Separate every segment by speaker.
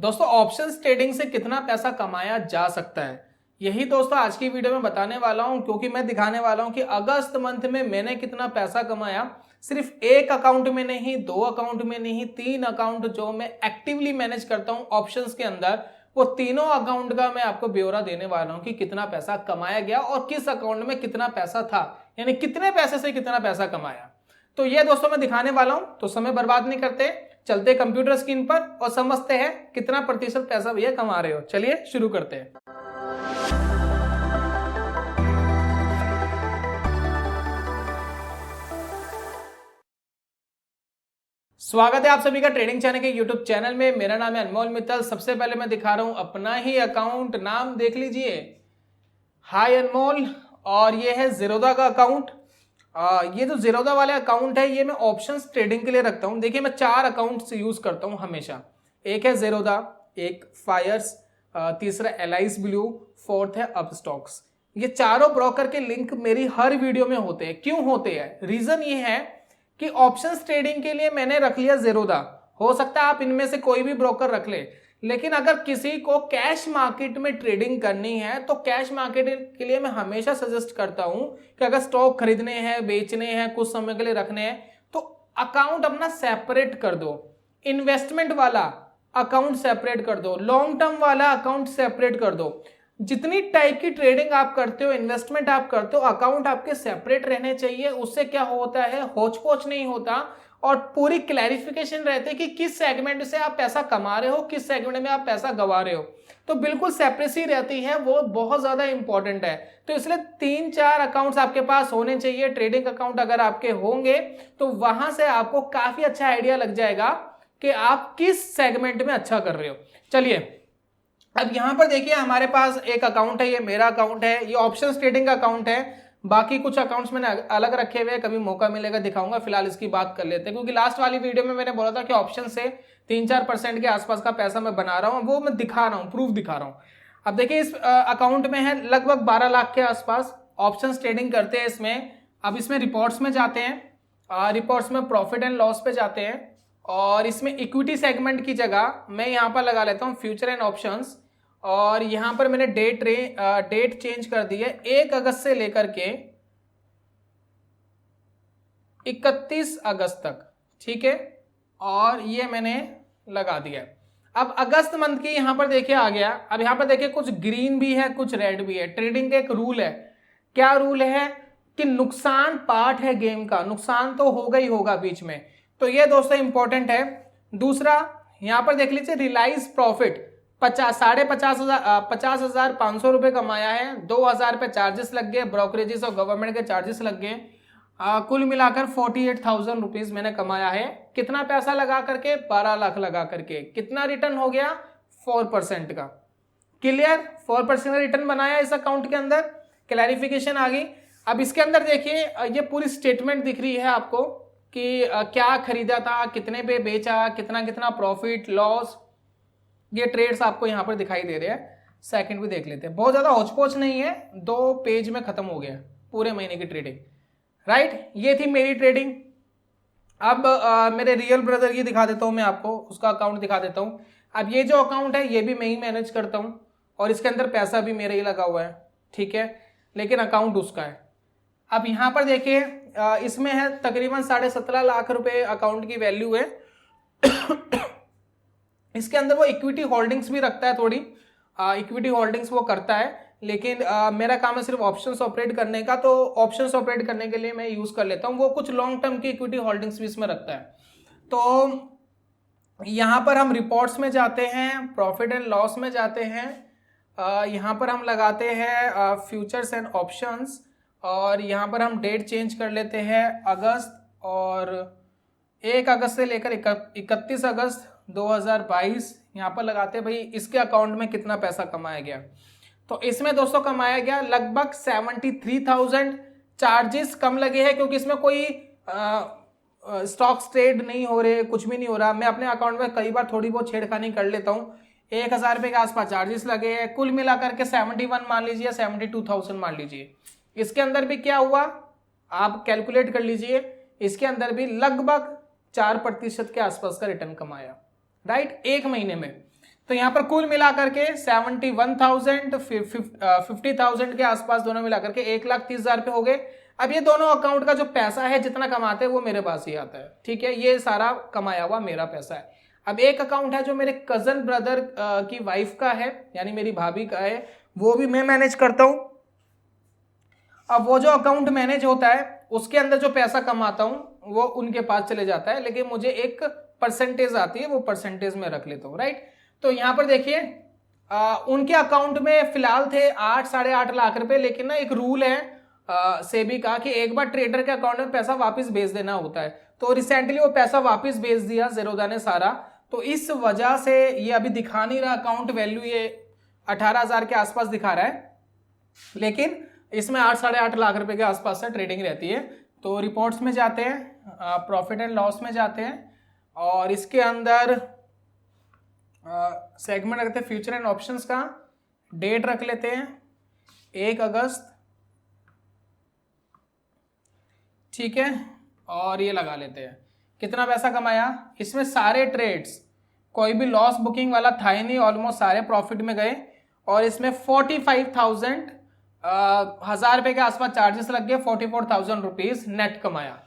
Speaker 1: दोस्तों options trading से कितना पैसा कमाया जा सकता है, यही दोस्तों आज की वीडियो में बताने वाला हूं। क्योंकि मैं दिखाने वाला हूं कि अगस्त मंथ में मैंने कितना पैसा कमाया। सिर्फ एक अकाउंट में नहीं, दो अकाउंट में नहीं, तीन अकाउंट जो मैं एक्टिवली मैनेज करता हूं ऑप्शंस के अंदर, वो तीनों अकाउंट का मैं आपको ब्यौरा देने वाला हूं कि कितना पैसा कमाया गया और किस अकाउंट में कितना पैसा था, यानी कितने पैसे से कितना पैसा कमाया। तो ये दोस्तों मैं दिखाने वाला हूं, तो समय बर्बाद नहीं करते, चलते कंप्यूटर स्क्रीन पर और समझते हैं कितना प्रतिशत पैसा भैया कमा रहे हो। चलिए शुरू करते हैं। स्वागत है आप सभी का ट्रेडिंग चैनल के यूट्यूब चैनल में। मेरा नाम है अनमोल मित्तल। सबसे पहले मैं दिखा रहा हूं अपना ही अकाउंट, नाम देख लीजिए, हाय अनमोल। और ये है जीरोधा का अकाउंट। ये जो जीरोधा वाले अकाउंट है ये मैं ऑप्शंस ट्रेडिंग के लिए रखता हूं। देखिए मैं चार अकाउंट्स यूज करता हूं हमेशा। एक है जीरोधा, एक फायर्स, तीसरा एलाइस ब्लू, फोर्थ है अपस्टॉक्स। ये चारों ब्रोकर के लिंक मेरी हर वीडियो में होते हैं। क्यों होते हैं? रीजन ये है कि ऑप्शंस ट्रेडिंग के लिए मैंने रख लिया जीरोधा। हो सकता है आप इनमें से कोई भी ब्रोकर रख ले, लेकिन अगर किसी को कैश मार्केट में ट्रेडिंग करनी है तो कैश मार्केट के लिए मैं हमेशा सजेस्ट करता हूं कि अगर स्टॉक खरीदने हैं, बेचने हैं, कुछ समय के लिए रखने हैं तो अकाउंट अपना सेपरेट कर दो। इन्वेस्टमेंट वाला अकाउंट सेपरेट कर दो, लॉन्ग टर्म वाला अकाउंट सेपरेट कर दो। जितनी टाइप की ट्रेडिंग आप करते हो, इन्वेस्टमेंट आप करते हो, अकाउंट आपके सेपरेट रहने चाहिए। उससे क्या होता है, होच पोच नहीं होता और पूरी क्लैरिफिकेशन रहती है कि किस सेगमेंट से आप पैसा कमा रहे हो, किस सेगमेंट में आप पैसा गंवा रहे हो। तो बिल्कुल सेपरेसी रहती है, वो बहुत ज्यादा इंपॉर्टेंट है। तो इसलिए तीन चार अकाउंट्स आपके पास होने चाहिए। ट्रेडिंग अकाउंट अगर आपके होंगे तो वहां से आपको काफी अच्छा आइडिया लग जाएगा कि आप किस सेगमेंट में अच्छा कर रहे हो। चलिए अब यहां पर देखिए हमारे पास एक अकाउंट है, ये मेरा अकाउंट है, ये ऑप्शंस ट्रेडिंग का अकाउंट है। बाकी कुछ अकाउंट्स मैंने अलग रखे हुए हैं, कभी मौका मिलेगा दिखाऊंगा। फिलहाल इसकी बात कर लेते हैं, क्योंकि लास्ट वाली वीडियो में मैंने बोला था कि ऑप्शन से 3-4% के आसपास का पैसा मैं बना रहा हूं, वो मैं दिखा रहा हूं, प्रूफ दिखा रहा हूं। अब देखिए इस अकाउंट में है लगभग 12 लाख के आसपास ऑप्शन ट्रेडिंग करते हैं इसमें। अब इसमें रिपोर्ट्स में जाते हैं, रिपोर्ट्स में प्रॉफिट एंड लॉस पे जाते हैं और इसमें इक्विटी सेगमेंट की जगह मैं यहाँ पर लगा लेता हूँ फ्यूचर एंड ऑप्शंस। और यहां पर मैंने डेट चेंज कर दी है 1 अगस्त से लेकर के 31 अगस्त तक, ठीक है। और ये मैंने लगा दिया। अब अगस्त मंथ की यहां पर देखिए आ गया। अब यहां पर देखिए कुछ ग्रीन भी है, कुछ रेड भी है। ट्रेडिंग का एक रूल है। क्या रूल है कि नुकसान पार्ट है गेम का, नुकसान तो होगा ही होगा बीच में। तो ये दोस्तों इंपॉर्टेंट है। दूसरा यहां पर देख लीजिए रियलाइज प्रॉफिट 50,500 रुपए कमाया है। 2,000 पे चार्जेस लग गए, ब्रोकरेजेस और गवर्नमेंट के चार्जेस लग गए। कुल मिलाकर 48,000 रुपीज मैंने कमाया है। कितना पैसा लगा करके? 12 लाख लगा करके। कितना रिटर्न हो गया? 4% का। क्लियर? 4% का रिटर्न बनाया इस अकाउंट के अंदर। क्लैरिफिकेशन आ गई। अब इसके अंदर देखिए ये पूरी स्टेटमेंट दिख रही है आपको कि क्या खरीदा था, कितने पे बेचा, कितना कितना प्रॉफिट लॉस, ये ट्रेड्स आपको यहां पर दिखाई दे रहे हैं। सेकंड भी देख लेते हैं, बहुत ज्यादा होचपोच नहीं है, 2 पेज में खत्म हो गया पूरे महीने की ट्रेडिंग। राइट, ये थी मेरी ट्रेडिंग। अब मेरे रियल ब्रदर की दिखा देता हूं मैं आपको, उसका अकाउंट दिखा देता हूं। अब ये जो अकाउंट है ये भी मैं ही मैनेज करता हूं और इसके अंदर पैसा भी मेरा ही लगा हुआ है, ठीक है, लेकिन अकाउंट उसका है। अब यहां पर देखिए इसमें है तकरीबन 17.5 लाख रुपए अकाउंट की वैल्यू है। इसके अंदर वो इक्विटी होल्डिंग्स भी रखता है, थोड़ी इक्विटी होल्डिंग्स वो करता है, लेकिन मेरा काम है सिर्फ ऑप्शंस ऑपरेट करने का। तो ऑप्शंस ऑपरेट करने के लिए मैं यूज कर लेता हूं। वो कुछ लॉन्ग टर्म की इक्विटी होल्डिंग्स भी इसमें रखता है। तो यहां पर हम रिपोर्ट्स में जाते हैं, प्रॉफिट एंड लॉस में जाते हैं, यहां पर हम लगाते हैं फ्यूचर्स एंड ऑप्शंस और यहां पर हम डेट चेंज कर लेते हैं अगस्त, और 1 अगस्त से लेकर 31 अगस्त 2022 यहां पर लगाते हैं भाई इसके अकाउंट में कितना पैसा कमाया गया। तो इसमें दोस्तों कमाया गया लगभग 73,000। चार्जेस कम लगे हैं क्योंकि इसमें कोई स्टॉक्स ट्रेड नहीं हो रहे, कुछ भी नहीं हो रहा। मैं अपने अकाउंट में कई बार थोड़ी बहुत छेड़खानी कर लेता हूँ। 1,000 रुपये के आसपास चार्जेस लगे हैं। कुल मिलाकर के 71 मान लीजिए, 72,000 मान लीजिए। इसके अंदर भी क्या हुआ आप कैलकुलेट कर लीजिए। इसके अंदर भी लगभग 4% के आसपास का रिटर्न कमाया, राइट, 1 महीने में। तो यहाँ पर कुल मिला करके 71,000 50,000 के आसपास दोनों मिला करके 1,30,000 रुपये हो गए। अब ये दोनों अकाउंट का जो पैसा है जितना कमाते हैं वो मेरे पास ही आता है, ठीक है, ये सारा कमाया हुआ मेरा पैसा है। अब एक अकाउंट है जो मेरे कजन ब्रदर की वाइफ का है, यानी मेरी भाभी का है, वो भी मैं मैनेज करता हूं। अब वो जो अकाउंट मैनेज होता है उसके अंदर जो पैसा कमाता हूं वो उनके पास चले जाता है, लेकिन मुझे एक परसेंटेज आती है, वो परसेंटेज में रख लेता हूं, राइट। तो यहां पर देखिए उनके अकाउंट में फिलहाल थे 8-8.5 लाख रुपए, लेकिन ना एक रूल है सेबी का कि एक बार ट्रेडर के अकाउंट में पैसा वापस भेज देना होता है। तो रिसेंटली वो पैसा वापस भेज दिया ज़ीरोधा ने सारा, तो इस वजह से ये अभी दिखा नहीं रहा अकाउंट वैल्यू, ये 18,000 के आसपास दिखा रहा है, लेकिन इसमें 8-8.5 लाख रुपए के आसपास से ट्रेडिंग रहती है। तो रिपोर्ट्स में जाते हैं, प्रॉफिट एंड लॉस में जाते हैं, और इसके अंदर सेगमेंट रखते हैं फ्यूचर एंड ऑप्शंस का, डेट रख लेते हैं 1 अगस्त, ठीक है, और ये लगा लेते हैं कितना पैसा कमाया। इसमें सारे ट्रेड्स कोई भी लॉस बुकिंग वाला था ही नहीं, ऑलमोस्ट सारे प्रॉफिट में गए, और इसमें 45,000 1000 रुपए के आसपास चार्जेस लग गए, 44,000 रुपीज नेट कमाया,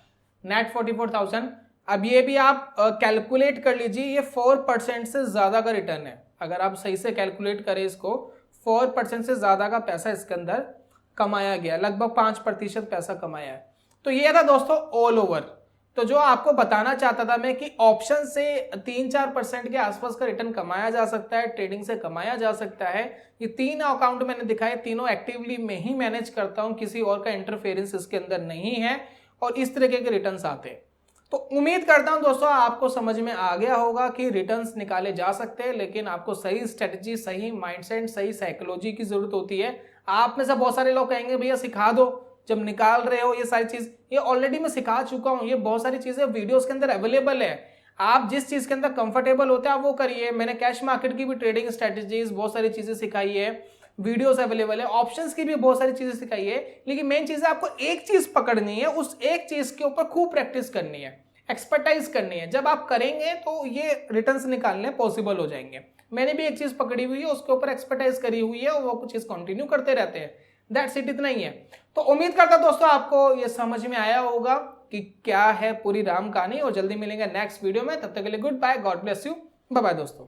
Speaker 1: नेट 44,000। अब ये भी आप कैलकुलेट कर लीजिए, ये 4% से ज्यादा का रिटर्न है, अगर आप सही से कैलकुलेट करें इसको, 4% से ज्यादा का पैसा इसके अंदर कमाया गया, लगभग 5% पैसा कमाया है। तो ये था दोस्तों ऑल ओवर। तो जो आपको बताना चाहता था मैं कि ऑप्शन से 3-4% के आसपास का रिटर्न कमाया जा सकता है, ट्रेडिंग से कमाया जा सकता है। ये 3 अकाउंट मैंने दिखाए, तीनों एक्टिवली मैं ही मैनेज करता हूं, किसी और का इंटरफेरेंस इसके अंदर नहीं है, और इस तरीके के रिटर्न्स आते हैं। तो उम्मीद करता हूं दोस्तों आपको समझ में आ गया होगा कि रिटर्न्स निकाले जा सकते हैं, लेकिन आपको सही स्ट्रेटजी, सही माइंडसेट, सही साइकोलॉजी की जरूरत होती है। आप में से बहुत सारे लोग कहेंगे भैया सिखा दो, जब निकाल रहे हो ये सारी चीज, ये ऑलरेडी मैं सिखा चुका हूं, ये बहुत सारी चीजें वीडियोस के अंदर अवेलेबल है। आप जिस चीज के अंदर कंफर्टेबल होते हैं आप वो करिए। मैंने कैश मार्केट की भी ट्रेडिंग स्ट्रेटेजीज बहुत सारी चीजें सिखाई है, वीडियोस अवेलेबल है, ऑप्शंस की भी बहुत सारी चीजें सिखाई है, लेकिन मेन चीज है आपको एक चीज पकड़नी है, उस एक चीज के ऊपर खूब प्रैक्टिस करनी है, एक्सपर्टाइज करनी है। जब आप करेंगे तो ये रिटर्न्स निकालने पॉसिबल हो जाएंगे। मैंने भी एक चीज पकड़ी हुई है, उसके ऊपर एक्सपर्टाइज करी हुई है, और वो कुछ चीज कंटिन्यू करते रहते हैं, दैट्स इट, इतना ही है। तो उम्मीद करता दोस्तों आपको ये समझ में आया होगा कि क्या है पूरी राम कहानी, और जल्दी मिलेंगे नेक्स्ट वीडियो में। तब तक के लिए good bye, God bless you, bye bye दोस्तों।